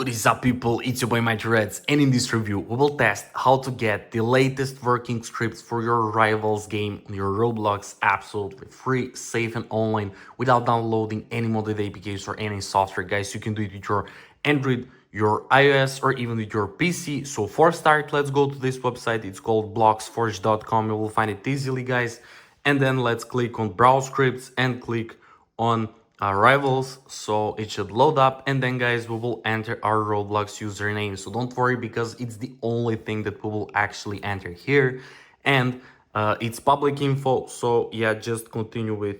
What is up, people? It's your boy Mighty Reds, and in this review we will test how to get the latest working scripts for your Rivals game on your Roblox absolutely free, safe and online without downloading any modded APKs or any software. Guys, you can do it with your Android, your iOS or even with your PC. So for start, let's go to this website. It's called bloxforge.com. You will find it easily, guys. And then let's click on browse scripts and click on Rivals, so it should load up, and then guys we will enter our Roblox username. So don't worry, because it's the only thing that we will actually enter here, and it's public info. So yeah, just continue with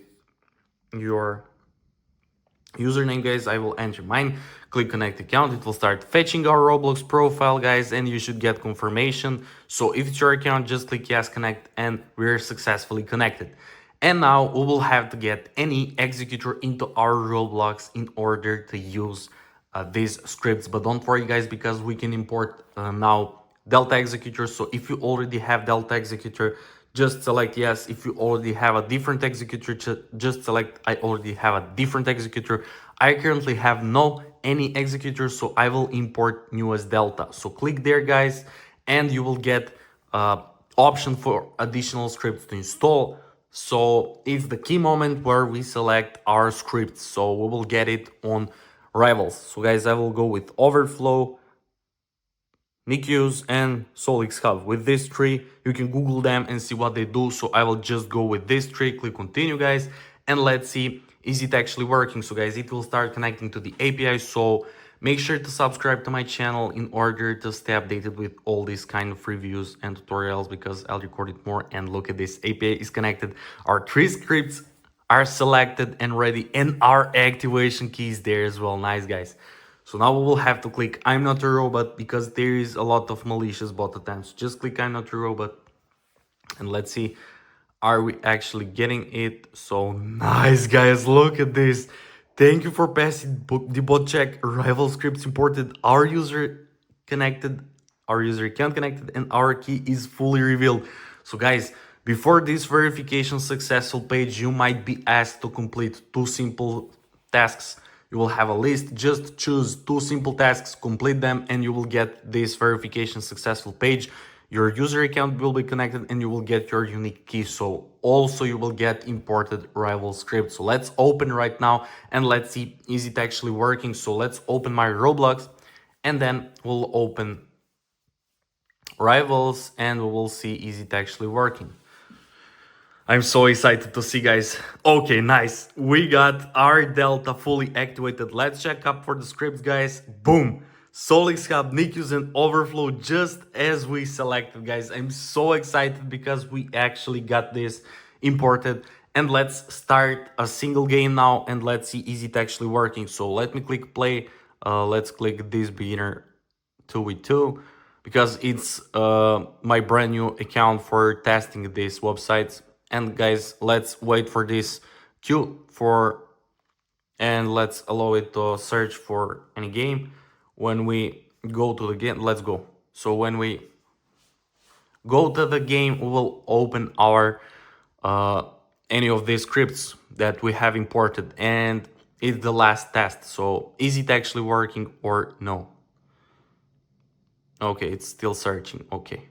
your username, guys. I will enter mine, click connect account. It will start fetching our Roblox profile, guys, and you should get confirmation. So if it's your account, just click yes connect, and we're successfully connected. And now we will have to get any executor into our Roblox in order to use these scripts. But don't worry, guys, because we can import now Delta executor. So if you already have Delta executor, just select yes. If you already have a different executor, just select I already have a different executor. I currently have no any executor, so I will import newest Delta. So click there, guys, and you will get option for additional scripts to install. So it's the key moment where we select our script. So we will get it on Rivals. So guys, I will go with Overflow, NICUs and Solix Hub. With these three, you can Google them and see what they do. So I will just go with this three, click continue, guys, and let's see, is it actually working? So guys, it will start connecting to the API. So make sure to subscribe to my channel in order to stay updated with all these kind of reviews and tutorials, because I'll record it more. And look at this, API is connected. Our three scripts are selected and ready, and our activation key is there as well. Nice, guys. So now we will have to click I'm not a robot, because there is a lot of malicious bot attempts. Just click I'm not a robot, and let's see, are we actually getting it? So nice, guys, look at this. Thank you for passing the bot check. Rival scripts imported, our user connected, our user account connected, and our key is fully revealed. So guys, before this verification successful page, you might be asked to complete two simple tasks. You will have a list, just choose two simple tasks, complete them, and you will get this verification successful page. Your user account will be connected and you will get your unique key. So also you will get imported Rival script. So let's open right now and let's see, is it actually working? So let's open my Roblox and then we'll open Rivals and we will see, is it actually working? I'm so excited to see, guys. Okay, nice. We got our Delta fully activated. Let's check up for the scripts, guys. Boom. Solix Hub, NICUs and Overflow, just as we selected, guys. I'm so excited because we actually got this imported. And let's start a single game now and let's see, is it actually working? So let me click play. Let's click this beginner 2v2 because it's my brand new account for testing these websites. And guys, let's wait for this queue and let's allow it to search for any game. When we go to the game, let's go. So when we go to the game, we will open our any of these scripts that we have imported, and it's the last test. So is it actually working or no? Okay, it's still searching. Okay,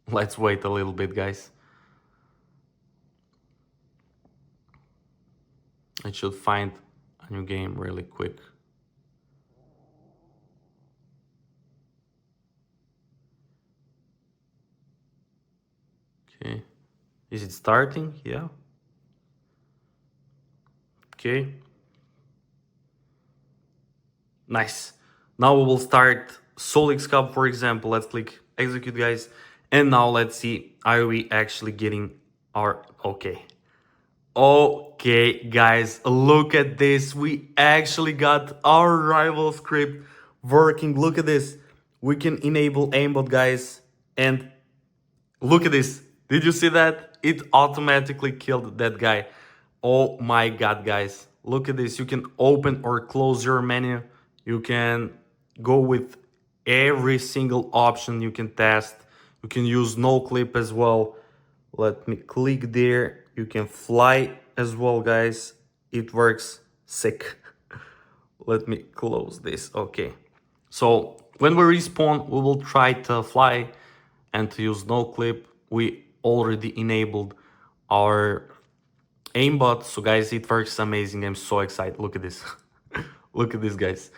let's wait a little bit, guys. I should find a new game really quick. Okay, is it starting? Yeah. Okay. Nice. Now we will start Solix Hub, for example. Let's click execute, guys. And now let's see, are we actually getting our... Okay. Okay, guys, look at this. We actually got our Rival script working. Look at this. We can enable aimbot, guys. And look at this. Did you see that? It automatically killed that guy. Oh my god, guys. Look at this. You can open or close your menu. You can go with every single option you can test. You can use no clip as well. Let me click there. You can fly as well, guys. It works sick. Let me close this. Okay. So when we respawn, we will try to fly and to use no clip. We already enabled our aimbot. So guys, it works amazing. I'm so excited. Look at this. Look at this, guys.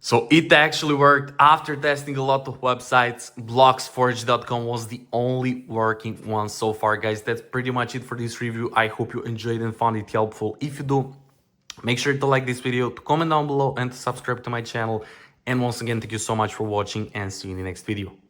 So it actually worked after testing a lot of websites. Bloxforge.com was the only working one so far, guys. That's pretty much it for this review. I hope you enjoyed and found it helpful. If you do, make sure to like this video, to comment down below, and to subscribe to my channel. And once again, thank you so much for watching, and see you in the next video.